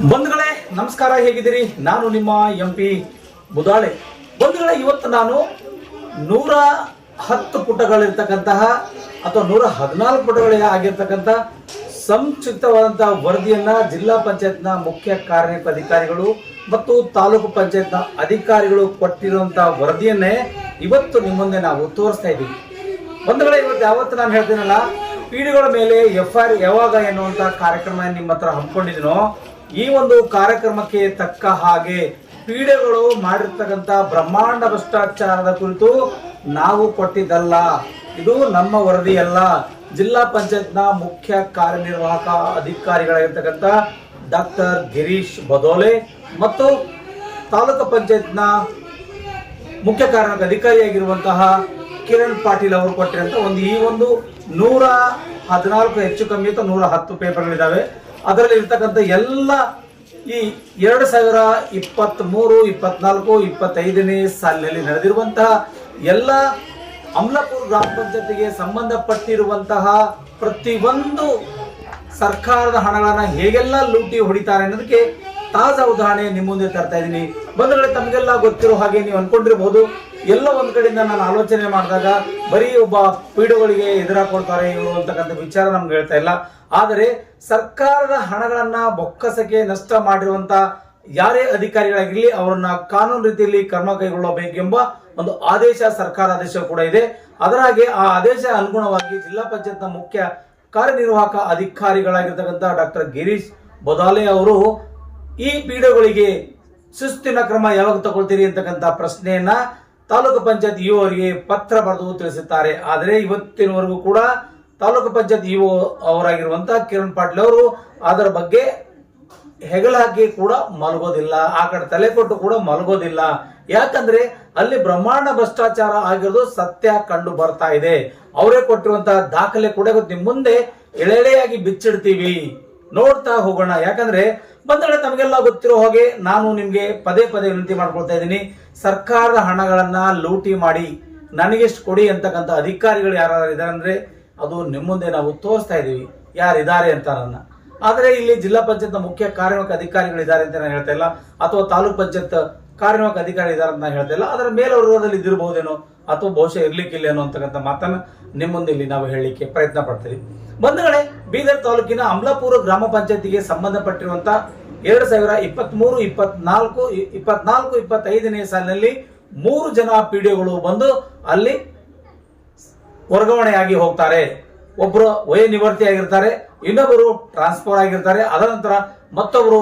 ಬಂಧುಗಳೇ ನಮಸ್ಕಾರ, ಹೇಗಿದ್ದೀರಿ? ನಾನು ನಿಮ್ಮ MP ಮುದಾಳೆ. ಬಂಧುಗಳೇ, ಇವತ್ತು ನಾನು 110 ಪುಟಗಳಿರ್ತಕ್ಕಂತಹ ಅಥವಾ 114 ಪುಟಗಳೇ ಆಗಿರ್ತಕ್ಕಂಥ ಸಂಕ್ಷಿಪ್ತವಾದಂತಹ ವರದಿಯನ್ನ ಜಿಲ್ಲಾ ಪಂಚಾಯತ್ನ ಮುಖ್ಯ ಕಾರ್ಯನಿರ್ವಾಹಕ ಅಧಿಕಾರಿಗಳು ಮತ್ತು ತಾಲೂಕು ಪಂಚಾಯತ್ನ ಅಧಿಕಾರಿಗಳು ಕೊಟ್ಟಿರುವಂತಹ ವರದಿಯನ್ನೇ ಇವತ್ತು ನಿಮ್ಮ ಮುಂದೆ ನಾವು ತೋರಿಸ್ತಾ ಇದ್ದೀವಿ. ಬಂಧುಗಳೇ, ಇವತ್ತು ಯಾವತ್ತು ನಾನು ಹೇಳ್ತೀನಲ್ಲ, ಪಿಡಿಗಳ ಮೇಲೆ FIR ಯಾವಾಗ ಎನ್ನುವಂತ ಕಾರ್ಯಕ್ರಮ ನಿಮ್ಮ ಹತ್ರ ಹಮ್ಮಿಕೊಂಡಿದ್ದೀನೋ, ಈ ಒಂದು ಕಾರ್ಯಕ್ರಮಕ್ಕೆ ತಕ್ಕ ಹಾಗೆ ಪಿಡಿಗಳು ಮಾಡಿರ್ತಕ್ಕಂಥ ಬ್ರಹ್ಮಾಂಡ ಭ್ರಷ್ಟಾಚಾರದ ಕುರಿತು ನಾವು ಕೊಟ್ಟಿದ್ದಲ್ಲ. ಇದು ನಮ್ಮ ವರದಿಯಲ್ಲ. ಜಿಲ್ಲಾ ಪಂಚಾಯತ್ನ ಮುಖ್ಯ ಕಾರ್ಯನಿರ್ವಾಹಕ ಅಧಿಕಾರಿಗಳಾಗಿರ್ತಕ್ಕಂಥ ಡಾಕ್ಟರ್ ಗಿರೀಶ್ ಬದೋಲೆ ಮತ್ತು ತಾಲೂಕು ಪಂಚಾಯತ್ನ ಮುಖ್ಯ ಕಾರ್ಯನಿರ್ವಾಹಕ ಅಧಿಕಾರಿಯಾಗಿರುವಂತಹ ಕಿರಣ್ ಪಾಟೀಲ್ ಅವರು ಕೊಟ್ಟಿರುವಂತ ಈ ಒಂದು 114 ಹೆಚ್ಚು ಕಮ್ಮಿ 110 ಪೇಪರ್ಗಳಿದ್ದಾವೆ. ಅದರಲ್ಲಿ ಇರ್ತಕ್ಕಂಥ ಎಲ್ಲ ಈ 2023, 24, 25ನೇ ಸಾಲಿನಲ್ಲಿ ನಡೆದಿರುವಂತಹ ಎಲ್ಲ ಅಮಲಾಪುರ ಗ್ರಾಮ ಪಂಚಾಯತಿಗೆ ಸಂಬಂಧಪಟ್ಟಿರುವಂತಹ ಪ್ರತಿಯೊಂದು ಸರ್ಕಾರದ ಹಣಗಳನ್ನ ಹೇಗೆಲ್ಲ ಲೂಟಿ ಹೊಡಿತಾರೆ ಅನ್ನೋದಕ್ಕೆ ತಾಜಾ ಉದಾಹರಣೆ ನಿಮ್ಮ ಮುಂದೆ ತರ್ತಾ ಇದ್ದೀನಿ. ಬಂಧುಗಳೇ, ತಮಗೆಲ್ಲ ಗೊತ್ತಿರೋ ಹಾಗೆ ನೀವು ಅನ್ಕೊಂಡಿರ್ಬೋದು, ಎಲ್ಲ ಒಂದ್ ಕಡೆಯಿಂದ ನಾನು ಆಲೋಚನೆ ಮಾಡಿದಾಗ ಬರೀ ಒಬ್ಬ ಪಿಡಿಒಗಳಿಗೆ ಎದುರಾಕೊಡ್ತಾರೆ ಇವರು ಅಂತಕ್ಕಂಥ ವಿಚಾರ ನಮ್ಗೆ ಹೇಳ್ತಾ ಇಲ್ಲ. ಆದರೆ ಸರ್ಕಾರದ ಹಣಗಳನ್ನ ಬೊಕ್ಕಸಕ್ಕೆ ನಷ್ಟ ಮಾಡಿರುವಂತ ಯಾರೇ ಅಧಿಕಾರಿಗಳಾಗಿರ್ಲಿ ಅವರನ್ನ ಕಾನೂನು ರೀತಿಯಲ್ಲಿ ಕ್ರಮ ಕೈಗೊಳ್ಳಬೇಕೆಂಬ ಒಂದು ಆದೇಶ, ಸರ್ಕಾರ ಆದೇಶ ಕೂಡ ಇದೆ. ಅದರಾಗೆ ಆ ಆದೇಶ ಅನುಗುಣವಾಗಿ ಜಿಲ್ಲಾ ಪಂಚಾಯತ್ನ ಮುಖ್ಯ ಕಾರ್ಯನಿರ್ವಾಹಕ ಅಧಿಕಾರಿಗಳಾಗಿರ್ತಕ್ಕಂಥ ಡಾಕ್ಟರ್ ಗಿರೀಶ್ ಬೊದಾಲೆ ಅವರು ಈ ಪಿಡಿಒಗಳಿಗೆ ಶಿಸ್ತಿನ ಕ್ರಮ ಯಾವಾಗ ತಗೊಳ್ತೀರಿ ಅಂತಕ್ಕಂಥ ಪ್ರಶ್ನೆಯನ್ನ ತಾಲೂಕು ಪಂಚಾಯತ್ ಇಒ ಅವರಿಗೆ ಪತ್ರ ಬರೆದು ತಿಳಿಸುತ್ತಾರೆ. ಆದರೆ ಇವತ್ತಿನವರೆಗೂ ಕೂಡ ತಾಲೂಕು ಪಂಚಾಯತ್ ಇಒ ಅವರಾಗಿರುವಂತಹ ಕಿರಣ್ ಪಾಟೀಲ್ ಅವರು ಅದರ ಬಗ್ಗೆ ಹೆಗಲ ಹಾಕಿ ಕೂಡ ಮಲಗೋದಿಲ್ಲ, ಆ ಕಡೆ ತಲೆ ಕೊಟ್ಟು ಕೂಡ ಮಲಗೋದಿಲ್ಲ. ಯಾಕಂದ್ರೆ ಅಲ್ಲಿ ಬ್ರಹ್ಮಾಂಡ ಭ್ರಷ್ಟಾಚಾರ ಆಗಿರೋದು ಸತ್ಯ ಕಂಡು ಬರ್ತಾ ಇದೆ. ಅವರೇ ಕೊಟ್ಟಿರುವಂತಹ ದಾಖಲೆ ಕೂಡ ನಿಮ್ಮ ಮುಂದೆ ಎಳೆಯಾಗಿ ಬಿಚ್ಚಿಡ್ತೀವಿ, ನೋಡ್ತಾ ಹೋಗೋಣ. ಯಾಕಂದ್ರೆ ಬಂಧುಗಳೇ, ತಮಗೆಲ್ಲ ಗೊತ್ತಿರೋ ಹಾಗೆ ನಾನು ನಿಮ್ಗೆ ಪದೇ ಪದೇ ವಿನಂತಿ ಮಾಡ್ಕೊಳ್ತಾ ಇದ್ದೀನಿ, ಸರ್ಕಾರದ ಹಣಗಳನ್ನ ಲೂಟಿ ಮಾಡಿ ನನಗೆಷ್ಟು ಕೊಡಿ ಅಂತಕ್ಕಂಥ ಅಧಿಕಾರಿಗಳು ಯಾರು ಇದ್ದಾರೆ ಅಂದ್ರೆ ಅದು ನಿಮ್ಮ ಮುಂದೆ ನಾವು ತೋರಿಸ್ತಾ ಇದೀವಿ ಯಾರಿದ್ದಾರೆ ಅಂತ. ಆದರೆ ಇಲ್ಲಿ ಜಿಲ್ಲಾ ಪಂಚಾಯತ್ ಮುಖ್ಯ ಕಾರ್ಯನಿರ್ವಾಹಕ ಅಧಿಕಾರಿಗಳಿದ್ದಾರೆ ಅಂತ ನಾನು ಹೇಳ್ತಾ ಇಲ್ಲ, ಅಥವಾ ತಾಲೂಕ್ ಪಂಚಾಯತ್ ಕಾರ್ಯನಿರ್ವಾಹಕ ಅಧಿಕಾರಿ ಇದ್ದಾರೆ ಅಂತ ನಾನು ಹೇಳ್ತಾ ಇಲ್ಲ. ಅದರ ಮೇಲ್ವರ್ಗದಲ್ಲಿ ಇದ್ದಿರಬಹುದೇನೋ ಅಥವಾ ಬಹುಶಃ ಇರ್ಲಿಕ್ಕಿಲ್ಲೇನೋ ಅಂತಕ್ಕಂಥ ಮಾತನ್ನ ನಿಮ್ಮ ಮುಂದೆ ಇಲ್ಲಿ ನಾವು ಹೇಳಲಿಕ್ಕೆ ಪ್ರಯತ್ನ ಪಡ್ತೀವಿ. ಬಂಧುಗಳೇ, ಬೀದರ್ ತಾಲೂಕಿನ ಅಮಲಾಪುರ ಗ್ರಾಮ ಪಂಚಾಯತಿಗೆ ಸಂಬಂಧಪಟ್ಟಿರುವಂತಹ 2023, 24, 25ನೇ ಸಾಲಿನಲ್ಲಿ 3 ಜನ ಪಿಡಿಒಗಳು ಬಂದು ಅಲ್ಲಿ ವರ್ಗಾವಣೆಯಾಗಿ ಹೋಗ್ತಾರೆ. ಒಬ್ಬರು ವಯ ನಿವೃತ್ತಿ ಆಗಿರ್ತಾರೆ, ಇನ್ನೊಬ್ಬರು ಟ್ರಾನ್ಸ್ಫರ್ ಆಗಿರ್ತಾರೆ, ಅದರ ನಂತರ ಮತ್ತೊಬ್ಬರು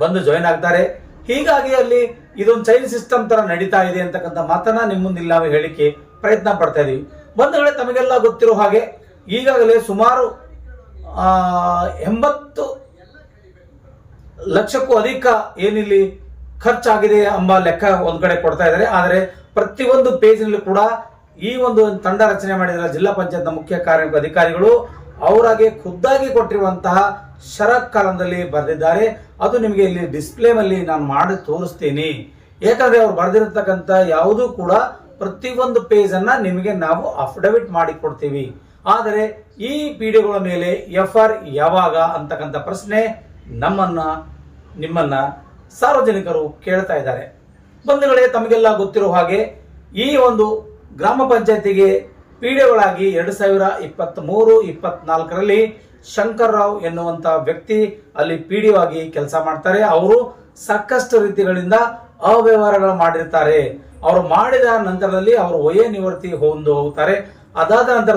ಬಂದು ಜಾಯಿನ್ ಆಗ್ತಾರೆ. ಹೀಗಾಗಿ ಅಲ್ಲಿ ಇದೊಂದು ಚೈನ್ ಸಿಸ್ಟಮ್ ತರ ನಡೀತಾ ಇದೆ ಅಂತಕ್ಕಂಥ ಮಾತನ್ನ ನಿಮ್ಮ ಮುಂದೆ ನಾವು ಹೇಳಿಕೆ ಪ್ರಯತ್ನ ಪಡ್ತಾ ಇದೀವಿ. ಬಂಧುಗಳೇ, ತಮಗೆಲ್ಲ ಗೊತ್ತಿರೋ ಹಾಗೆ ಈಗಾಗಲೇ ಸುಮಾರು 80 ಲಕ್ಷಕ್ಕೂ ಅಧಿಕ ಏನಿಲ್ಲಿ ಖರ್ಚಾಗಿದೆ ಎಂಬ ಲೆಕ್ಕ ಒಂದ್ ಕಡೆ ಕೊಡ್ತಾ ಇದ್ದಾರೆ. ಆದರೆ ಪ್ರತಿಯೊಂದು ಪೇಜ್ ನಲ್ಲಿ ಕೂಡ ಈ ಒಂದು ತಂಡ ರಚನೆ ಮಾಡಿದ ಜಿಲ್ಲಾ ಪಂಚಾಯತ್ ಮುಖ್ಯ ಕಾರ್ಯನಿರ್ವಾಹಕ ಅಧಿಕಾರಿಗಳು ಅವರಾಗೆ ಖುದ್ದಾಗಿ ಕೊಟ್ಟಿರುವಂತಹ ಷರತ್ ಕಾಲಂದಲ್ಲಿ ಬರೆದಿದ್ದಾರೆ. ಅದು ನಿಮಗೆ ಇಲ್ಲಿ ಡಿಸ್ಪ್ಲೇ ನಲ್ಲಿ ನಾನು ಮಾಡಿ ತೋರಿಸ್ತೀನಿ. ಯಾಕಂದ್ರೆ ಅವ್ರು ಬರೆದಿರತಕ್ಕಂತ ಯಾವುದೂ ಕೂಡ ಪ್ರತಿಯೊಂದು ಪೇಜ್ ಅನ್ನ ನಿಮಗೆ ನಾವು ಅಫಿಡವಿಟ್ ಮಾಡಿ ಕೊಡ್ತೀವಿ. ಆದರೆ ಈ ಪಿಡಿಒಗಳ ಮೇಲೆ FIR ಯಾವಾಗ ಅಂತಕ್ಕಂಥ ಪ್ರಶ್ನೆ ನಿಮ್ಮನ್ನ ಸಾರ್ವಜನಿಕರು ಕೇಳ್ತಾ ಇದ್ದಾರೆ. ಬಂಧುಗಳೇ, ತಮಗೆಲ್ಲ ಗೊತ್ತಿರೋ ಹಾಗೆ ಈ ಒಂದು ಗ್ರಾಮ ಪಂಚಾಯತಿಗೆ ಪಿಡಿಒಗಳಾಗಿ 2023, 24ರಲ್ಲಿ ಶಂಕರ್ ರಾವ್ ಎನ್ನುವಂತ ವ್ಯಕ್ತಿ ಅಲ್ಲಿ ಪಿಡಿಒ ಆಗಿ ಕೆಲಸ ಮಾಡ್ತಾರೆ. ಅವರು ಸಾಕಷ್ಟು ರೀತಿಗಳಿಂದ ಅವ್ಯವಹಾರಗಳು ಮಾಡಿರ್ತಾರೆ. ಅವರು ಮಾಡಿದ ನಂತರದಲ್ಲಿ ಅವರು ವಯ ನಿವೃತ್ತಿ ಹೋಗ್ತಾರೆ. ಅದಾದ ನಂತರ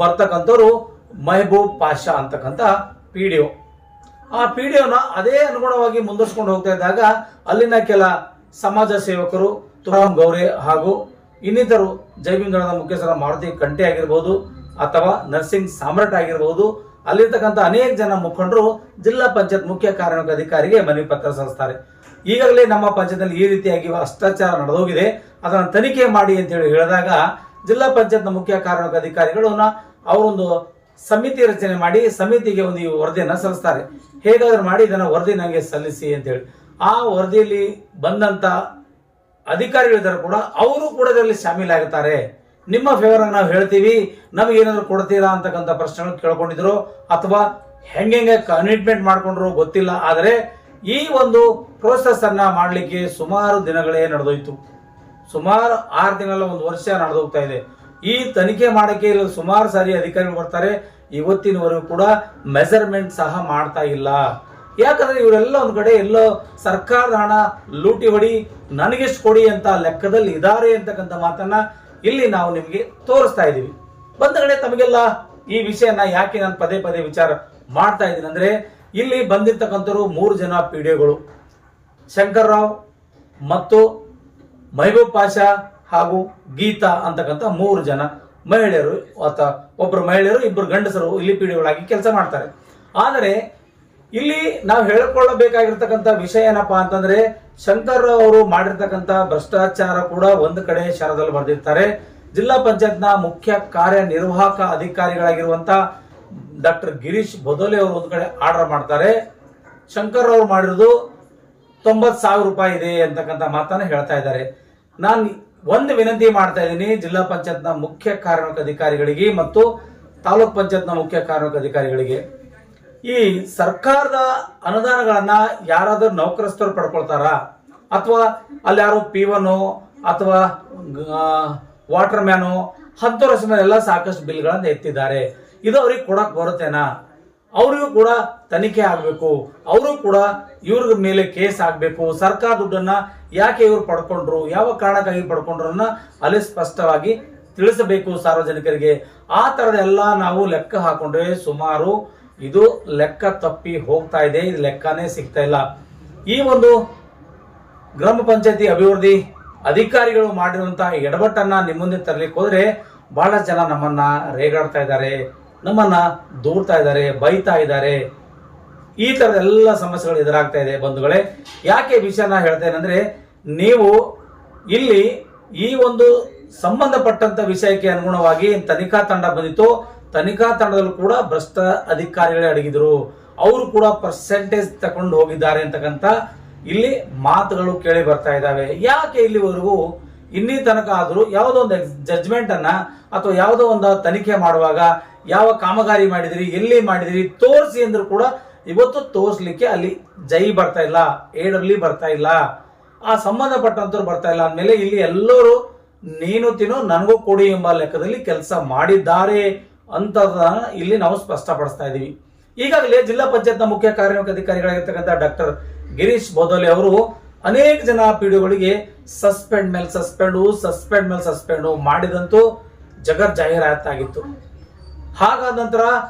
ಬರ್ತಕ್ಕಂಥವ್ರು ಮೆಹಬೂಬ್ ಪಾಷಾ ಅಂತಕ್ಕಂಥ ಪಿಡಿಒ. ಆ ಪಿಡಿಒನ ಅದೇ ಅನುಗುಣವಾಗಿ ಮುಂದುವರ್ಸ್ಕೊಂಡು ಹೋಗ್ತಾ ಇದ್ದಾಗ ಅಲ್ಲಿನ ಕೆಲ ಸಮಾಜ ಸೇವಕರು ತುರಾಮ್ ಗೌರೆ ಹಾಗೂ ಇನ್ನಿತರು ಜೈವಿಂಗಣದ ಮುಖ್ಯಸ್ಥರ ಮಾರುತಿ ಕಂಟೆ ಆಗಿರ್ಬೋದು ಅಥವಾ ನರ್ಸಿಂಗ್ ಸಾಮ್ರಾಟ್ ಆಗಿರ್ಬೋದು, ಅಲ್ಲಿರ್ತಕ್ಕಂಥ ಅನೇಕ ಜನ ಮುಖಂಡರು ಜಿಲ್ಲಾ ಪಂಚಾಯತ್ ಮುಖ್ಯ ಕಾರ್ಯನಿರ್ವಾಹಕ ಅಧಿಕಾರಿಗೆ ಮನವಿ ಪತ್ರ ಸಲ್ಲಿಸ್ತಾರೆ. ಈಗಾಗಲೇ ನಮ್ಮ ಪಂಚಾಯತ್ನಲ್ಲಿ ಈ ರೀತಿಯಾಗಿ ಭ್ರಷ್ಟಾಚಾರ ನಡೆದೋಗಿದೆ, ಅದನ್ನು ತನಿಖೆ ಮಾಡಿ ಅಂತ ಹೇಳಿ ಹೇಳಿದಾಗ ಜಿಲ್ಲಾ ಪಂಚಾಯತ್ನ ಮುಖ್ಯ ಕಾರ್ಯನಿರ್ವಾಹಕ ಅಧಿಕಾರಿಗಳು ಅವರೊಂದು ಸಮಿತಿ ರಚನೆ ಮಾಡಿ ಸಮಿತಿಗೆ ಒಂದು ವರದಿಯನ್ನ ಸಲ್ಲಿಸ್ತಾರೆ. ಹೇಗಾದ್ರೂ ಮಾಡಿ ಇದನ್ನ ವರದಿ ನನಗೆ ಸಲ್ಲಿಸಿ ಅಂತ ಹೇಳಿ ಆ ವರದಿಯಲ್ಲಿ ಬಂದಂತ ಅಧಿಕಾರಿಗಳಿದ್ದಾರೆ ಕೂಡ ಅವರು ಕೂಡ ಇದರಲ್ಲಿ ಶಾಮೀಲಾಗುತ್ತಾರೆ. ನಿಮ್ಮ ಫೇವರ್ ನಾವು ಹೇಳ್ತೀವಿ, ನಮಗೆ ಏನಾದ್ರು ಕೊಡ್ತೀರಾ ಅಂತಕ್ಕಂಥ ಪ್ರಶ್ನೆಗಳು ಕೇಳ್ಕೊಂಡಿದ್ರು ಅಥವಾ ಹೆಂಗೆ ಕಮಿಟ್ಮೆಂಟ್ ಮಾಡ್ಕೊಂಡ್ರು ಗೊತ್ತಿಲ್ಲ. ಆದರೆ ಈ ಒಂದು ಪ್ರೋಸೆಸ್ ಅನ್ನ ಮಾಡಲಿಕ್ಕೆ ಸುಮಾರು ದಿನಗಳೇ ನಡೆದೋಯ್ತು. ಸುಮಾರು 6 ತಿಂಗಳ 1 ವರ್ಷ ನಡೆದೋಗ್ತಾ ಇದೆ. ಈ ತನಿಖೆ ಮಾಡಕ್ಕೆ ಸುಮಾರು ಸಾರಿ ಅಧಿಕಾರಿಗಳು ಬರ್ತಾರೆ, ಇವತ್ತಿನವರೆಗೂ ಕೂಡ ಮೆಜರ್ಮೆಂಟ್ ಸಹ ಮಾಡ್ತಾ ಇಲ್ಲ. ಯಾಕಂದ್ರೆ ಇವರೆಲ್ಲ ಒಂದ್ ಕಡೆ ಎಲ್ಲೋ ಸರ್ಕಾರದ ಹಣ ಲೂಟಿ ಹೊಡಿ ನನಗೆಷ್ಟು ಕೊಡಿ ಅಂತ ಲೆಕ್ಕದಲ್ಲಿ ಇದ್ದಾರೆ ಅಂತಕ್ಕಂಥ ಮಾತನ್ನ ಇಲ್ಲಿ ನಾವು ನಿಮಗೆ ತೋರಿಸ್ತಾ ಇದೀವಿ. ಬಂಧುಗಳೇ, ತಮಗೆಲ್ಲ ಈ ವಿಷಯನ ಯಾಕೆ ನಾನು ಪದೇ ಪದೇ ವಿಚಾರ ಮಾಡ್ತಾ ಇದ್ದೀನಿ ಅಂದ್ರೆ, ಇಲ್ಲಿ ಬಂದಿರ್ತಕ್ಕಂಥವ್ರು 3 ಜನ ಪಿಡಿಒಗಳು, ಶಂಕರ್ ರಾವ್ ಮತ್ತು ಮೆಹಬೂಬ್ ಪಾಷಾ ಹಾಗೂ ಗೀತಾ ಅಂತಕ್ಕಂಥ 3 ಜನ ಮಹಿಳೆಯರು, ಅಥವಾ ಒಬ್ಬರು ಮಹಿಳೆಯರು 2 ಗಂಡಸರು ಇಲ್ಲಿ ಪಿಡಿಒಗಳಾಗಿ ಕೆಲಸ ಮಾಡ್ತಾರೆ. ಆದರೆ ಇಲ್ಲಿ ನಾವು ಹೇಳಿಕೊಳ್ಳಬೇಕಾಗಿರ್ತಕ್ಕಂಥ ವಿಷಯ ಏನಪ್ಪಾ ಅಂತಂದ್ರೆ, ಶಂಕರ್ ಅವರು ಮಾಡಿರ್ತಕ್ಕಂಥ ಭ್ರಷ್ಟಾಚಾರ ಕೂಡ ಒಂದು ಕಡೆ ಶರದಲ್ಲಿ ಬರೆದಿರ್ತಾರೆ. ಜಿಲ್ಲಾ ಪಂಚಾಯತ್ನ ಮುಖ್ಯ ಕಾರ್ಯನಿರ್ವಾಹಕ ಅಧಿಕಾರಿಗಳಾಗಿರುವಂತ ಡಾಕ್ಟರ್ ಗಿರೀಶ್ ಬೊದೋಲೆ ಅವರು ಒಂದು ಕಡೆ ಆರ್ಡರ್ ಮಾಡ್ತಾರೆ. ಶಂಕರ್ ಅವರು ಮಾಡಿರೋದು 90,000 ರೂಪಾಯಿ ಇದೆ ಅಂತಕ್ಕಂಥ ಮಾತನ್ನ ಹೇಳ್ತಾ ಇದ್ದಾರೆ. ನಾನು ಒಂದು ವಿನಂತಿ ಮಾಡ್ತಾ ಇದ್ದೀನಿ ಜಿಲ್ಲಾ ಪಂಚಾಯತ್ನ ಮುಖ್ಯ ಕಾರ್ಯನಿರ್ವಾಹಕ ಅಧಿಕಾರಿಗಳಿಗೆ ಮತ್ತು ತಾಲೂಕ್ ಪಂಚಾಯತ್ನ ಮುಖ್ಯ ಕಾರ್ಯನಿರ್ವಾಹಕ ಅಧಿಕಾರಿಗಳಿಗೆ, ಈ ಸರ್ಕಾರದ ಅನುದಾನಗಳನ್ನ ಯಾರಾದ್ರೂ ನೌಕರಸ್ಥರು ಪಡ್ಕೊಳ್ತಾರ, ಅಥವಾ ಅಲ್ಲಿ ಯಾರು ಪಿವನು ಅಥವಾ ವಾಟರ್ ಮ್ಯಾನು ಅಂತವ್ರ ಮೇಲೆ ಸಾಕಷ್ಟು ಬಿಲ್ಗಳನ್ನ ಎತ್ತಿದ್ದಾರೆ. ಇದು ಅವ್ರಿಗೆ ಕೊಡಕ್ ಬರುತ್ತೇನಾ? ಅವರಿಗೂ ಕೂಡ ತನಿಖೆ ಆಗ್ಬೇಕು, ಅವರು ಕೂಡ ಇವ್ರ ಮೇಲೆ ಕೇಸ್ ಆಗ್ಬೇಕು. ಸರ್ಕಾರ ದುಡ್ಡನ್ನ ಯಾಕೆ ಇವ್ರು ಪಡ್ಕೊಂಡ್ರು, ಯಾವ ಕಾರಣಕ್ಕಾಗಿ ಪಡ್ಕೊಂಡ್ರನ್ನ ಅಲ್ಲಿ ಸ್ಪಷ್ಟವಾಗಿ ತಿಳಿಸಬೇಕು ಸಾರ್ವಜನಿಕರಿಗೆ. ಆ ತರದ ಎಲ್ಲ ನಾವು ಲೆಕ್ಕ ಹಾಕೊಂಡ್ರೆ ಸುಮಾರು ಇದು ಲೆಕ್ಕ ತಪ್ಪಿ ಹೋಗ್ತಾ ಇದೆ, ಇದು ಲೆಕ್ಕನೇ ಸಿಗ್ತಾ ಇಲ್ಲ. ಈ ಒಂದು ಗ್ರಾಮ ಪಂಚಾಯತಿ ಅಭಿವೃದ್ಧಿ ಅಧಿಕಾರಿಗಳು ಮಾಡಿರುವಂತಹ ಎಡವಟ್ಟನ್ನ ನಿಮ್ಮ ಮುಂದೆ ತರಲಿಕ್ಕೆ ಹೋದ್ರೆ ಬಹಳ ಜನ ನಮ್ಮನ್ನ ರೇಗಾಡ್ತಾ ಇದ್ದಾರೆ, ನಮ್ಮನ್ನ ದೂರ್ತಾ ಇದ್ದಾರೆ, ಬೈತಾ ಇದ್ದಾರೆ. ಈ ತರದ ಎಲ್ಲ ಸಮಸ್ಯೆಗಳು ಎದುರಾಗ್ತಾ ಇದೆ. ಬಂಧುಗಳೇ, ಯಾಕೆ ವಿಷಯನ ಹೇಳ್ತೇನೆ ಅಂದ್ರೆ, ನೀವು ಇಲ್ಲಿ ಈ ಒಂದು ಸಂಬಂಧಪಟ್ಟಂತ ವಿಷಯಕ್ಕೆ ಅನುಗುಣವಾಗಿ ತನಿಖಾ ತಂಡ ಬಂದಿತ್ತು. ತನಿಖಾ ತಂಡದಲ್ಲೂ ಕೂಡ ಭ್ರಷ್ಟ ಅಧಿಕಾರಿಗಳೇ ಅಡಗಿದ್ರು, ಅವರು ಕೂಡ ಪರ್ಸೆಂಟೇಜ್ ತಕೊಂಡು ಹೋಗಿದ್ದಾರೆ ಅಂತಕ್ಕಂಥ ಇಲ್ಲಿ ಮಾತುಗಳು ಕೇಳಿ ಬರ್ತಾ ಇದ್ದಾವೆ. ಯಾಕೆ ಇಲ್ಲಿವರೆಗೂ ಇನ್ನೀ ತನಕ ಆದ್ರೂ ಯಾವುದೋ ಒಂದು ಜಡ್ಜ್ಮೆಂಟ್ ಅನ್ನ ಅಥವಾ ಯಾವುದೋ ಒಂದು ತನಿಖೆ ಮಾಡುವಾಗ ಯಾವ ಕಾಮಗಾರಿ ಮಾಡಿದಿರಿ, ಎಲ್ಲಿ ಮಾಡಿದಿರಿ ತೋರಿಸಿ ಅಂದ್ರೂ ಕೂಡ ಇವತ್ತು ತೋರಿಸ್ಲಿಕ್ಕೆ ಅಲ್ಲಿ ಜೈ ಬರ್ತಾ ಇಲ್ಲ, ಏಡರ್ಲಿ ಬರ್ತಾ ಇಲ್ಲ, ಆ ಸಂಬಂಧಪಟ್ಟಂತವ್ರು ಬರ್ತಾ ಇಲ್ಲ. ಅಂದ್ಮೇಲೆ ಇಲ್ಲಿ ಎಲ್ಲರೂ ನೀನು ತಿನ್ನು ನನಗೂ ಕೊಡಿ ಎಂಬ ಲೆಕ್ಕದಲ್ಲಿ ಕೆಲಸ ಮಾಡಿದ್ದಾರೆ ಅಂತ ಇಲ್ಲಿ ನಾವು ಸ್ಪಷ್ಟಪಡಿಸ್ತಾ ಇದೀವಿ. ಈಗಾಗಲೇ ಜಿಲ್ಲಾ ಪಂಚಾಯತ್ನ ಮುಖ್ಯ ಕಾರ್ಯನಿರ್ವಾಹಕ ಅಧಿಕಾರಿಗಳಾಗಿರ್ತಕ್ಕಂಥ ಡಾಕ್ಟರ್ ಗಿರೀಶ್ ಬೊದೋಲೆ ಅವರು ಅನೇಕ ಜನ ಪಿಡಿಒಗಳಿಗೆ ಸಸ್ಪೆಂಡ್ ಮೇಲೆ ಸಸ್ಪೆಂಡ್ ಮಾಡಿದಂತೂ ಜಗತ್ ಜಾಹೀರಾತಾಗಿತ್ತು. ಹಾಗಾದ ನಂತರ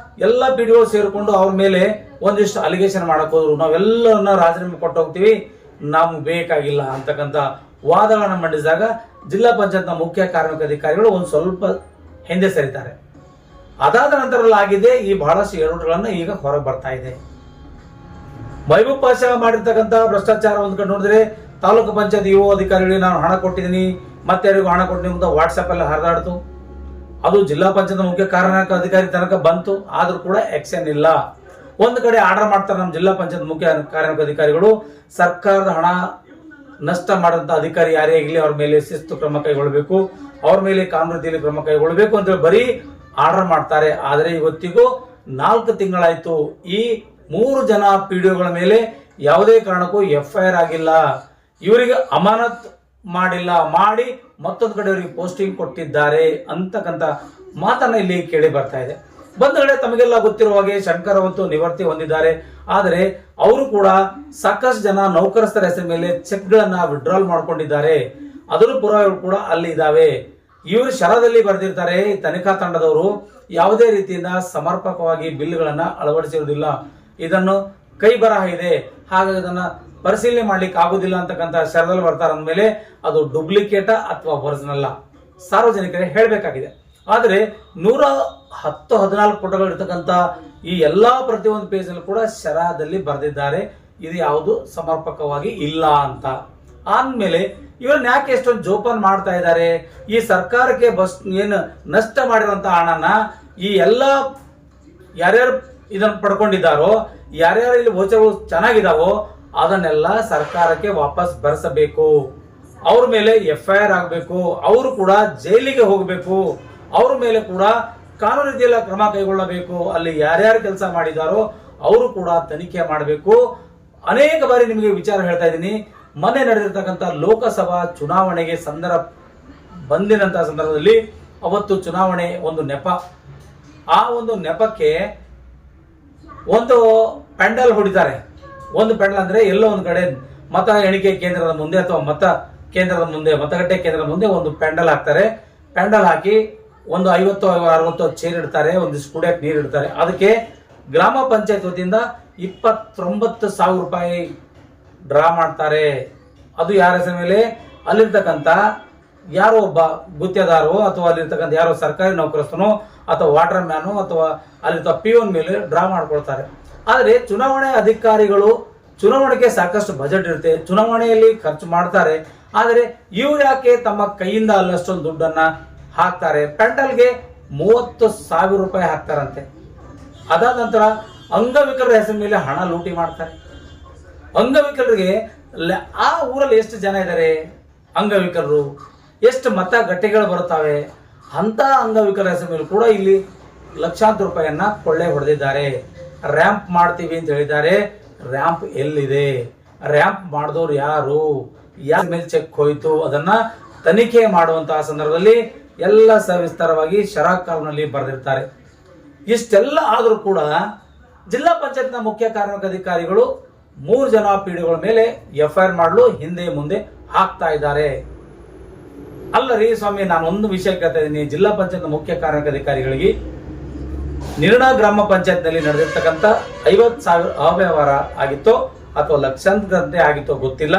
ಎಲ್ಲ ಪಿಡಿಒ ಸೇರಿಕೊಂಡು ಅವ್ರ ಮೇಲೆ ಒಂದಿಷ್ಟು ಅಲಿಗೇಷನ್ ಮಾಡಕ್ ಹೋದ್ರು. ನಾವೆಲ್ಲರನ್ನ ರಾಜೀನಾಮೆ ಕೊಟ್ಟು ಹೋಗ್ತೀವಿ, ನಮ್ಗೆ ಬೇಕಾಗಿಲ್ಲ ಅಂತಕ್ಕಂಥ ವಾದಗಳನ್ನ ಮಂಡಿಸಿದಾಗ ಜಿಲ್ಲಾ ಪಂಚಾಯತ್ನ ಮುಖ್ಯ ಕಾರ್ಯನಿರ್ವಾಹಕ ಅಧಿಕಾರಿಗಳು ಒಂದು ಸ್ವಲ್ಪ ಹಿಂದೆ ಸರಿತಾರೆ. ಅದಾದ ನಂತರ ಆಗಿದೆ ಈ ಬಹಳಷ್ಟು ಎಡವಟ್ಟುಗಳನ್ನ ಈಗ ಹೊರಗೆ ಬರ್ತಾ ಇದೆ. ಮೆಹಬೂಬ್ ಪಾಷಾ ಮಾಡಿರ್ತಕ್ಕಂಥ ಭ್ರಷ್ಟಾಚಾರ ಒಂದ್ ಕಡೆ ನೋಡಿದ್ರೆ, ತಾಲೂಕು ಪಂಚಾಯತ್ ಯುವ ಅಧಿಕಾರಿಗಳಿಗೆ ನಾನು ಹಣ ಕೊಟ್ಟಿದ್ದೀನಿ, ಮತ್ತೆ ಯಾರಿಗೂ ಹಣ ಕೊಟ್ಟಿದ್ದೀನಿ ಅಂತ ವಾಟ್ಸ್ಆಪ್ ಎಲ್ಲ ಹರಿದಾಡ್ತು. ಅದು ಜಿಲ್ಲಾ ಪಂಚಾಯತ್ ಮುಖ್ಯ ಕಾರ್ಯನಿರ್ವಾಹಕ ಅಧಿಕಾರಿ ತನಕ ಬಂತು, ಆದ್ರೂ ಕೂಡ ಆಕ್ಷನ್ ಇಲ್ಲ. ಒಂದು ಕಡೆ ಆರ್ಡರ್ ಮಾಡ್ತಾರೆ ನಮ್ಮ ಜಿಲ್ಲಾ ಪಂಚಾಯತ್ ಮುಖ್ಯ ಕಾರ್ಯನಿರ್ವಾಹಕ ಅಧಿಕಾರಿಗಳು, ಸರ್ಕಾರದ ಹಣ ನಷ್ಟ ಮಾಡಿದಂತ ಅಧಿಕಾರಿ ಯಾರೇ ಆಗಲಿ ಅವ್ರ ಮೇಲೆ ಶಿಸ್ತು ಕ್ರಮ ಕೈಗೊಳ್ಳಬೇಕು, ಅವ್ರ ಮೇಲೆ ಕಾನೂನು ರೀತಿಯಲ್ಲಿ ಕ್ರಮ ಕೈಗೊಳ್ಳಬೇಕು ಅಂತ ಬರೀ ಆರ್ಡರ್ ಮಾಡ್ತಾರೆ. ಆದ್ರೆ ಇವತ್ತಿಗೂ 4 ತಿಂಗಳಾಯ್ತು, ಈ 3 ಜನ ಪಿಡಿಒಗಳ ಮೇಲೆ ಯಾವುದೇ ಕಾರಣಕ್ಕೂ FIR ಆಗಿಲ್ಲ, ಇವರಿಗೆ ಅಮಾನತ್ ಮಾಡಿಲ್ಲ, ಮಾಡಿ ಮತ್ತೊಂದು ಕಡೆ ಅವರಿಗೆ ಪೋಸ್ಟಿಂಗ್ ಕೊಟ್ಟಿದ್ದಾರೆ ಅಂತಕ್ಕಂಥ ಮಾತನ್ನ ಇಲ್ಲಿ ಕೇಳಿ ಬರ್ತಾ ಇದೆ. ಬಂಧುಗಳೇ, ತಮಗೆಲ್ಲ ಗೊತ್ತಿರುವ ಹಾಗೆ ಶಂಕರ್ ಅಂತೂ ನಿವೃತ್ತಿ ಹೊಂದಿದ್ದಾರೆ. ಆದರೆ ಅವರು ಕೂಡ ಸಾಕಷ್ಟು ಜನ ನೌಕರಸ್ಥರ ಹೆಸರ ಮೇಲೆ ಚೆಕ್ ಗಳನ್ನ ವಿಡ್ರಾಲ್ ಮಾಡ್ಕೊಂಡಿದ್ದಾರೆ. ಅದರ ಪುರಾವೆಗಳು ಕೂಡ ಅಲ್ಲಿ ಇದಾವೆ. ಇವರು ಶರದಲ್ಲಿ ಬರೆದಿರ್ತಾರೆ, ತನಿಖಾ ತಂಡದವರು ಯಾವುದೇ ರೀತಿಯಿಂದ ಸಮರ್ಪಕವಾಗಿ ಬಿಲ್ಗಳನ್ನ ಅಳವಡಿಸಿರುವುದಿಲ್ಲ, ಇದನ್ನು ಕೈ ಬರಹ ಇದೆ, ಹಾಗಾಗಿ ಇದನ್ನ ಪರಿಶೀಲನೆ ಮಾಡ್ಲಿಕ್ಕೆ ಆಗುದಿಲ್ಲ ಅಂತಕ್ಕಂಥ ಶರದಲ್ಲಿ ಬರ್ತಾರೆ ಅಂದ್ಮೇಲೆ ಅದು ಡೂಪ್ಲಿಕೇಟ ಅಥವಾ ಒರಿಜಿನಲ್ ಸಾರ್ವಜನಿಕರಿಗೆ ಹೇಳಬೇಕಾಗಿದೆ. ಆದರೆ 110-14 ಪುಟಗಳು ಇರ್ತಕ್ಕಂಥ ಈ ಎಲ್ಲಾ ಪ್ರತಿಯೊಂದು ಪೇಜ್ ಅಲ್ಲಿ ಕೂಡ ಶರದಲ್ಲಿ ಬರೆದಿದ್ದಾರೆ, ಇದು ಯಾವುದು ಸಮರ್ಪಕವಾಗಿ ಇಲ್ಲ ಅಂತ. ಆದ್ಮೇಲೆ ಇವರನ್ನ ಯಾಕೆ ಎಷ್ಟೊಂದು ಜೋಪಾನ ಮಾಡ್ತಾ ಇದ್ದಾರೆ? ಈ ಸರ್ಕಾರಕ್ಕೆ ಏನು ನಷ್ಟ ಮಾಡಿರುವಂತಹ ಹಣನ ಈ ಎಲ್ಲ ಯಾರ್ಯಾರು ಇದನ್ನು ಪಡ್ಕೊಂಡಿದ್ದಾರೋ, ಯಾರ್ಯಾರು ಇಲ್ಲಿ ವೋಚರ್ಗಳು ಚೆನ್ನಾಗಿದಾವೋ ಅದನ್ನೆಲ್ಲ ಸರ್ಕಾರಕ್ಕೆ ವಾಪಸ್ ಬರೆಸಬೇಕು. ಅವ್ರ ಮೇಲೆ FIR ಆಗಬೇಕು, ಅವರು ಕೂಡ ಜೈಲಿಗೆ ಹೋಗಬೇಕು, ಅವ್ರ ಮೇಲೆ ಕೂಡ ಕಾನೂನು ರೀತಿಯಲ್ಲ ಕ್ರಮ ಕೈಗೊಳ್ಳಬೇಕು. ಅಲ್ಲಿ ಯಾರ್ಯಾರು ಕೆಲಸ ಮಾಡಿದಾರೋ ಅವರು ಕೂಡ ತನಿಖೆ ಮಾಡಬೇಕು. ಅನೇಕ ಬಾರಿ ನಿಮಗೆ ವಿಚಾರ ಹೇಳ್ತಾ ಇದ್ದೀನಿ. ಮೊನ್ನೆ ನಡೆದಿರ್ತಕ್ಕಂಥ ಲೋಕಸಭಾ ಚುನಾವಣೆಗೆ ಬಂದಿನಂತಹ ಸಂದರ್ಭದಲ್ಲಿ ಅವತ್ತು ಚುನಾವಣೆ ಒಂದು ನೆಪ, ಆ ಒಂದು ನೆಪಕ್ಕೆ ಒಂದು ಪೆಂಡಲ್ ಹೊಡಿತಾರೆ. ಒಂದು ಪೆಂಡಲ್ ಅಂದ್ರೆ ಎಲ್ಲೋ ಒಂದು ಕಡೆ ಮತ ಎಣಿಕೆ ಕೇಂದ್ರದ ಮುಂದೆ ಅಥವಾ ಮತಗಟ್ಟೆ ಕೇಂದ್ರದ ಮುಂದೆ ಒಂದು ಪೆಂಡಲ್ ಹಾಕ್ತಾರೆ. ಪೆಂಡಲ್ ಹಾಕಿ ಒಂದು 50-60 ಚೇರ್ ಇಡ್ತಾರೆ, ಒಂದಿಷ್ಟು ಕುಡಿಯಕ್ಕೆ ನೀರು ಇಡ್ತಾರೆ. ಅದಕ್ಕೆ ಗ್ರಾಮ ಪಂಚಾಯತ್ ವತಿಯಿಂದ 29,000 ರೂಪಾಯಿ ಡ್ರಾ ಮಾಡ್ತಾರೆ. ಅದು ಯಾರ ಹೆಸರ ಮೇಲೆ? ಅಲ್ಲಿರ್ತಕ್ಕಂಥ ಯಾರೋ ಒಬ್ಬ ಗುತ್ತಿಗೆದಾರೋ ಅಥವಾ ಅಲ್ಲಿರ್ತಕ್ಕಂಥ ಯಾರೋ ಸರ್ಕಾರಿ ನೌಕರಸ್ಥನೋ ಅಥವಾ ವಾಟರ್ ಮ್ಯಾನು ಅಥವಾ ಅಲ್ಲಿರ್ತ ಪಿಯೋನ್ ಮೇಲೆ ಡ್ರಾ ಮಾಡ್ಕೊಳ್ತಾರೆ. ಆದರೆ ಚುನಾವಣೆ ಅಧಿಕಾರಿಗಳು ಚುನಾವಣೆಗೆ ಸಾಕಷ್ಟು ಬಜೆಟ್ ಇರುತ್ತೆ, ಚುನಾವಣೆಯಲ್ಲಿ ಖರ್ಚು ಮಾಡ್ತಾರೆ. ಆದರೆ ಇವ್ರು ಯಾಕೆ ತಮ್ಮ ಕೈಯಿಂದ ಅಲ್ಲಷ್ಟೊಂದು ದುಡ್ಡನ್ನ ಹಾಕ್ತಾರೆ? ಪೆಂಡಲ್ಗೆ 30,000 ರೂಪಾಯಿ ಹಾಕ್ತಾರಂತೆ. ಅದಾದ ನಂತರ ಅಂಗವಿಕಲರ ಹೆಸರ ಮೇಲೆ ಹಣ ಲೂಟಿ ಮಾಡ್ತಾರೆ. ಅಂಗವಿಕಲರಿಗೆ ಆ ಊರಲ್ಲಿ ಎಷ್ಟು ಜನ ಇದ್ದಾರೆ, ಅಂಗವಿಕಲರು ಎಷ್ಟು ಮತಗಟ್ಟೆಗಳು ಬರುತ್ತವೆ, ಅಂತ ಅಂಗವಿಕಲರ ಹೆಸರ ಮೇಲೆ ಕೂಡ ಇಲ್ಲಿ ಲಕ್ಷಾಂತರ ರೂಪಾಯಿಯನ್ನ ಕೊಳ್ಳೆ ಹೊಡೆದಿದ್ದಾರೆ. ರ್ಯಾಂಪ್ ಮಾಡ್ತೀವಿ ಅಂತ ಹೇಳಿದ್ದಾರೆ. ರ್ಯಾಂಪ್ ಎಲ್ಲಿದೆ? ರ್ಯಾಂಪ್ ಮಾಡಿದವ್ರು ಯಾರು? ಯಾರ ಮೇಲೆ ಚೆಕ್ ಹೋಯ್ತು? ಅದನ್ನ ತನಿಖೆ ಮಾಡುವಂತಹ ಸಂದರ್ಭದಲ್ಲಿ ಎಲ್ಲ ಸವಿಸ್ತಾರವಾಗಿ ಶರಾಕಾಲ್ನಲ್ಲಿ ಬರೆದಿರ್ತಾರೆ. ಇಷ್ಟೆಲ್ಲ ಆದರೂ ಕೂಡ ಜಿಲ್ಲಾ ಪಂಚಾಯತ್ನ ಮುಖ್ಯ ಕಾರ್ಯನಿರ್ವಹಣಾಧಿಕಾರಿಗಳು 3 ಜನ ಪಿಡಿಗಳ ಮೇಲೆ FIR ಮಾಡಲು ಹಿಂದೆ ಮುಂದೆ ಹಾಕ್ತಾ ಇದ್ದಾರೆ. ಅಲ್ಲರಿ ಸ್ವಾಮಿ, ನಾನು ಒಂದು ವಿಷಯ ಕೇಳ್ತಾ ಇದ್ದೀನಿ. ಜಿಲ್ಲಾ ಪಂಚಾಯತ್ ಮುಖ್ಯ ಕಾರ್ಯನಿರ್ವಹಣಾಧಿಕಾರಿಗಳಿಗೆ ನಿರ್ಣಾ ಗ್ರಾಮ ಪಂಚಾಯತ್ ನಲ್ಲಿ ನಡೆದಿರ್ತಕ್ಕಂಥ 50,000 ಅವ್ಯವಹಾರ ಆಗಿತ್ತೋ ಅಥವಾ ಲಕ್ಷಾಂತರ ಆಗಿತ್ತೋ ಗೊತ್ತಿಲ್ಲ.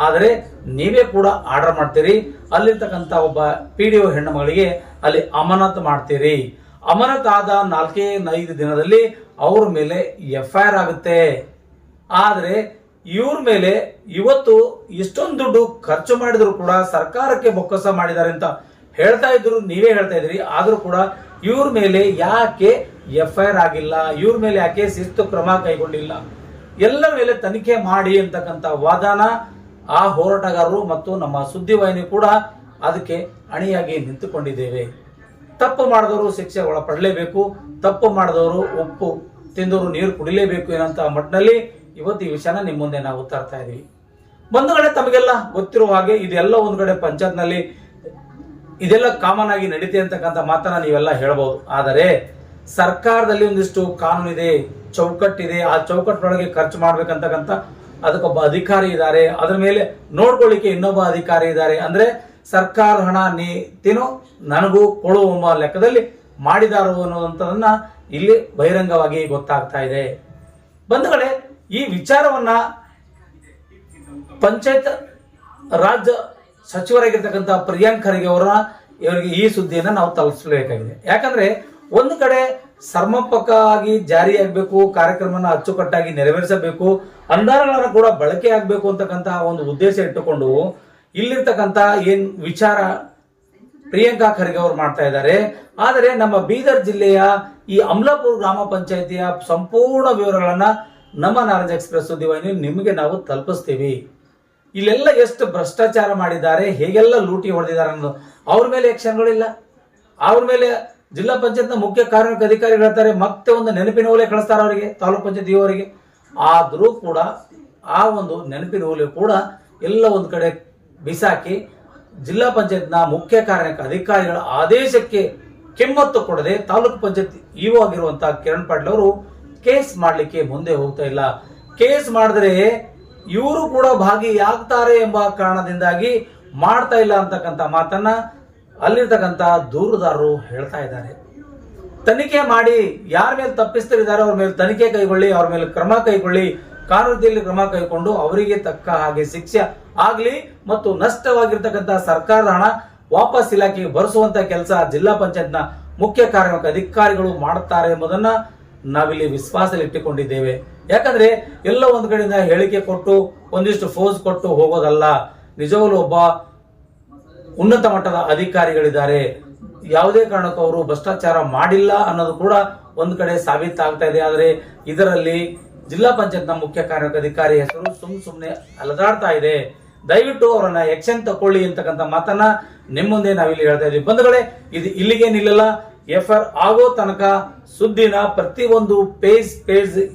ಆದರೆ ನೀವೇ ಕೂಡ ಆರ್ಡರ್ ಮಾಡ್ತೀರಿ. ಅಲ್ಲಿರ್ತಕ್ಕಂಥ ಒಬ್ಬ PDO ಹೆಣ್ಣು ಮಗಳಿಗೆ ಅಲ್ಲಿ ಅಮಾನತ್ ಮಾಡ್ತೀರಿ. ಅಮಾನತ್ ಆದ 4-5 ದಿನದಲ್ಲಿ ಅವ್ರ ಮೇಲೆ FIR ಆಗುತ್ತೆ. ಆದರೆ ಇವ್ರ ಮೇಲೆ ಇವತ್ತು ಇಷ್ಟೊಂದು ದುಡ್ಡು ಖರ್ಚು ಮಾಡಿದ್ರು ಕೂಡ ಸರ್ಕಾರಕ್ಕೆ ಬೊಕ್ಕಸ ಮಾಡಿದ್ದಾರೆ ಅಂತ ಹೇಳ್ತಾ ಇದ್ರು, ನೀವೇ ಹೇಳ್ತಾ ಇದ್ರಿ. ಆದ್ರೂ ಕೂಡ ಇವ್ರ ಮೇಲೆ ಯಾಕೆ FIR ಆಗಿಲ್ಲ? ಇವ್ರ ಮೇಲೆ ಯಾಕೆ ಶಿಸ್ತು ಕ್ರಮ ಕೈಗೊಂಡಿಲ್ಲ? ಎಲ್ಲ ಮೇಲೆ ತನಿಖೆ ಮಾಡಿ ಅಂತಕ್ಕಂಥ ವಾದನ ಆ ಹೋರಾಟಗಾರರು ಮತ್ತು ನಮ್ಮ ಸುದ್ದಿವಾಹಿನಿ ಕೂಡ ಅದಕ್ಕೆ ಅಣಿಯಾಗಿ ನಿಂತುಕೊಂಡಿದ್ದೇವೆ. ತಪ್ಪು ಮಾಡಿದವರು ಶಿಕ್ಷೆ ಒಳಪಡಲೇಬೇಕು, ತಪ್ಪು ಮಾಡಿದವರು ಉಪ್ಪು ತಿಂದವರು ನೀರು ಕುಡಿಲೇಬೇಕು ಏನಂತ ಮಟ್ಟಿನಲ್ಲಿ ಇವತ್ತು ಈ ವಿಷಯನ ನಿಮ್ಮ ಮುಂದೆ ನಾವು ತರ್ತಾ ಇದೀವಿ. ಒಂದು ಕಡೆ ತಮಗೆಲ್ಲ ಗೊತ್ತಿರುವ ಹಾಗೆ ಇದೆಲ್ಲ ಒಂದು ಕಡೆ ಪಂಚಾಯತ್ ನಲ್ಲಿ ಇದೆಲ್ಲ ಕಾಮನ್ ಆಗಿ ನಡೀತೆ ಅಂತಕ್ಕಂಥ ಮಾತನ್ನ ನೀವೆಲ್ಲ ಹೇಳ್ಬಹುದು. ಆದರೆ ಸರ್ಕಾರದಲ್ಲಿ ಒಂದಿಷ್ಟು ಕಾನೂನಿದೆ, ಚೌಕಟ್ಟಿದೆ. ಆ ಚೌಕಟ್ಟಿನೊಳಗೆ ಖರ್ಚು ಮಾಡ್ಬೇಕಂತಕ್ಕಂಥ ಅದಕ್ಕೊಬ್ಬ ಅಧಿಕಾರಿ ಇದ್ದಾರೆ, ಅದ್ರ ಮೇಲೆ ನೋಡ್ಕೊಳ್ಳಿಕ್ಕೆ ಇನ್ನೊಬ್ಬ ಅಧಿಕಾರಿ ಇದ್ದಾರೆ. ಅಂದ್ರೆ ಸರ್ಕಾರ ಹಣ ನೀತಿನೂ ನನಗೂ ಕೊಡುವ ಲೆಕ್ಕದಲ್ಲಿ ಮಾಡಿದಾರೋ ಅನ್ನುವಂಥದನ್ನ ಇಲ್ಲಿ ಬಹಿರಂಗವಾಗಿ ಗೊತ್ತಾಗ್ತಾ ಇದೆ. ಬಂಧುಗಳೇ, ಈ ವಿಚಾರವನ್ನ ಪಂಚಾಯತ್ ರಾಜ್ ಸಚಿವರಾಗಿರ್ತಕ್ಕಂಥ ಪ್ರಿಯಾಂಕ್ ಖರ್ಗೆ ಇವರಿಗೆ ಈ ಸುದ್ದಿಯನ್ನ ನಾವು ತಲುಪಿಸಬೇಕಾಗಿದೆ. ಯಾಕಂದ್ರೆ ಒಂದು ಕಡೆ ಸಮರ್ಪಕವಾಗಿ ಜಾರಿಯಾಗಬೇಕು, ಕಾರ್ಯಕ್ರಮನ ಅಚ್ಚುಕಟ್ಟಾಗಿ ನೆರವೇರಿಸಬೇಕು, ಅನುದಾನಗಳನ್ನು ಕೂಡ ಬಳಕೆ ಆಗಬೇಕು ಅಂತಕ್ಕಂತಹ ಒಂದು ಉದ್ದೇಶ ಇಟ್ಟುಕೊಂಡು ಇಲ್ಲಿರ್ತಕ್ಕಂಥ ಏನ್ ವಿಚಾರ ಪ್ರಿಯಾಂಕಾ ಖರ್ಗೆ ಅವರು ಮಾಡ್ತಾ ಇದ್ದಾರೆ. ಆದರೆ ನಮ್ಮ ಬೀದರ್ ಜಿಲ್ಲೆಯ ಈ ಅಮಲಾಪುರ ಗ್ರಾಮ ಪಂಚಾಯಿತಿಯ ಸಂಪೂರ್ಣ ವಿವರಗಳನ್ನ ನಮ್ಮ ನಾರಾಜ್ ಎಕ್ಸ್ಪ್ರೆಸ್ ಸುದ್ದಿವಾಹಿನಿ ನಿಮಗೆ ನಾವು ತಲುಪಿಸ್ತೀವಿ. ಇಲ್ಲೆಲ್ಲ ಎಷ್ಟು ಭ್ರಷ್ಟಾಚಾರ ಮಾಡಿದ್ದಾರೆ, ಹೇಗೆಲ್ಲ ಲೂಟಿ ಹೊಡೆದಿದ್ದಾರೆ ಅನ್ನೋದು. ಅವ್ರ ಮೇಲೆ ಆಕ್ಷನ್ಗಳಿಲ್ಲ. ಅವ್ರ ಮೇಲೆ ಜಿಲ್ಲಾ ಪಂಚಾಯತ್ನ ಮುಖ್ಯ ಕಾರ್ಯನಿರ್ವಾಹಕ ಅಧಿಕಾರಿಗಳು ಹೇಳ್ತಾರೆ, ಮತ್ತೆ ಒಂದು ನೆನಪಿನ ಓಲೆ ಕಳಿಸ್ತಾರೆ ಅವರಿಗೆ, ತಾಲೂಕ್ ಪಂಚಾಯತ್ ಇವರಿಗೆ. ಆದರೂ ಕೂಡ ಆ ಒಂದು ನೆನಪಿನ ಓಲೆ ಕೂಡ ಎಲ್ಲ ಒಂದು ಕಡೆ ಬಿಸಾಕಿ ಜಿಲ್ಲಾ ಪಂಚಾಯತ್ನ ಮುಖ್ಯ ಕಾರ್ಯನಿರ್ವಾಹಕ ಅಧಿಕಾರಿಗಳ ಆದೇಶಕ್ಕೆ ಕೆಮ್ಮತ್ತು ಕೊಡದೆ ತಾಲೂಕ್ ಪಂಚಾಯತ್ ಇಒ ಆಗಿರುವಂತಹ ಕಿರಣ್ ಪಾಟೀಲ್ ಅವರು ಕೇಸ್ ಮಾಡಲಿಕ್ಕೆ ಮುಂದೆ ಹೋಗ್ತಾ ಇಲ್ಲ. ಕೇಸ್ ಮಾಡಿದ್ರೆ ಇವರು ಕೂಡ ಭಾಗಿಯಾಗ್ತಾರೆ ಎಂಬ ಕಾರಣದಿಂದಾಗಿ ಮಾಡ್ತಾ ಇಲ್ಲ ಅಂತಕ್ಕಂಥ ಮಾತನ್ನ ಅಲ್ಲಿರ್ತಕ್ಕಂಥ ದೂರುದಾರರು ಹೇಳ್ತಾ ಇದ್ದಾರೆ. ತನಿಖೆ ಮಾಡಿ ಯಾರ ಮೇಲೆ ತಪ್ಪಿಸ್ತರಿದ್ದಾರೆ ಅವ್ರ ಮೇಲೆ ತನಿಖೆ ಕೈಗೊಳ್ಳಿ, ಅವ್ರ ಮೇಲೆ ಕ್ರಮ ಕೈಗೊಳ್ಳಿ, ಕಾನೂನಿನಲ್ಲಿ ಕ್ರಮ ಕೈಗೊಂಡು ಅವರಿಗೆ ತಕ್ಕ ಹಾಗೆ ಶಿಕ್ಷೆ ಆಗ್ಲಿ ಮತ್ತು ನಷ್ಟವಾಗಿರ್ತಕ್ಕಂಥ ಸರ್ಕಾರದ ಹಣ ವಾಪಸ್ ಇಲಾಖೆಗೆ ಭರಿಸುವಂತ ಕೆಲಸ ಜಿಲ್ಲಾ ಪಂಚಾಯತ್ನ ಮುಖ್ಯ ಕಾರ್ಯನಿರ್ವಾಹಕ ಅಧಿಕಾರಿಗಳು ಮಾಡುತ್ತಾರೆ ಎಂಬುದನ್ನ ನಾವಿಲ್ಲಿ ವಿಶ್ವಾಸದಲ್ಲಿ ಇಟ್ಟುಕೊಂಡಿದ್ದೇವೆ. ಯಾಕಂದ್ರೆ ಎಲ್ಲ ಒಂದು ಕಡೆಯಿಂದ ಹೇಳಿಕೆ ಕೊಟ್ಟು ಒಂದಿಷ್ಟು ಫೋರ್ಸ್ ಕೊಟ್ಟು ಹೋಗೋದಲ್ಲ. ನಿಜವಾಗ್ಲೂ ಒಬ್ಬ ಉನ್ನತ ಮಟ್ಟದ ಅಧಿಕಾರಿಗಳಿದ್ದಾರೆ, ಯಾವುದೇ ಕಾರಣಕ್ಕೂ ಅವರು ಭ್ರಷ್ಟಾಚಾರ ಮಾಡಿಲ್ಲ ಅನ್ನೋದು ಕೂಡ ಒಂದು ಕಡೆ ಸಾಬೀತಾಗ್ತಾ ಇದೆ. ಆದರೆ ಇದರಲ್ಲಿ ಜಿಲ್ಲಾ ಪಂಚಾಯತ್ನ ಮುಖ್ಯ ಕಾರ್ಯನಿರ್ವಾಹಕ ಅಧಿಕಾರಿ ಹೆಸರು ಸುಮ್ಮನೆ ಅಲದಾಡ್ತಾ ಇದೆ. ದಯವಿಟ್ಟು ಅವರನ್ನ ಆಕ್ಷನ್ ತಕೊಳ್ಳಿ ಅಂತಕ್ಕಂಥ ಮಾತನ್ನ ನಿಮ್ಮ ಮುಂದೆ ನಾವಿಲ್ಲಿ ಹೇಳ್ತಾ ಇದ್ದೀವಿ. ಬಂಧುಗಳೇ, ಇದು ಇಲ್ಲಿಗೆ ನಿಲ್ಲಲ್ಲ. FIR ಆಗೋ ತನಕ ಸುದ್ದಿನ ಪ್ರತಿಯೊಂದು ಪೇಜ್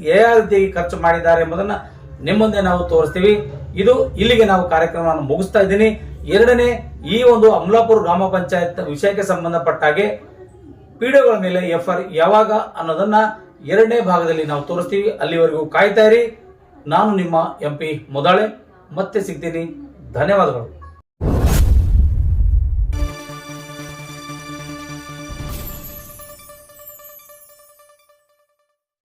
ಯಾವ ರೀತಿಯಾಗಿ ಖರ್ಚು ಮಾಡಿದ್ದಾರೆ ಎಂಬುದನ್ನ ನಿಮ್ಮ ಮುಂದೆ ನಾವು ತೋರಿಸ್ತೀವಿ. ಇದು ಇಲ್ಲಿಗೆ ನಾವು ಕಾರ್ಯಕ್ರಮವನ್ನು ಮುಗಿಸ್ತಾ ಇದ್ದೀನಿ. ಎರಡನೇ ಈ ಒಂದು ಅಮಲಾಪುರ ಗ್ರಾಮ ಪಂಚಾಯತ್ ವಿಷಯಕ್ಕೆ ಸಂಬಂಧಪಟ್ಟ ಹಾಗೆ ಪಿಡಿಒಗಳ ಮೇಲೆ ಎಫ್ಐಆರ್ ಯಾವಾಗ ಅನ್ನೋದನ್ನ ಎರಡನೇ ಭಾಗದಲ್ಲಿ ನಾವು ತೋರಿಸ್ತೀವಿ. ಅಲ್ಲಿವರೆಗೂ ಕಾಯ್ತಾ ಇರಿ. ನಾನು ನಿಮ್ಮ MP ಮುದಾಳೆ ಮತ್ತೆ ಸಿಗ್ತೀನಿ. ಧನ್ಯವಾದಗಳು.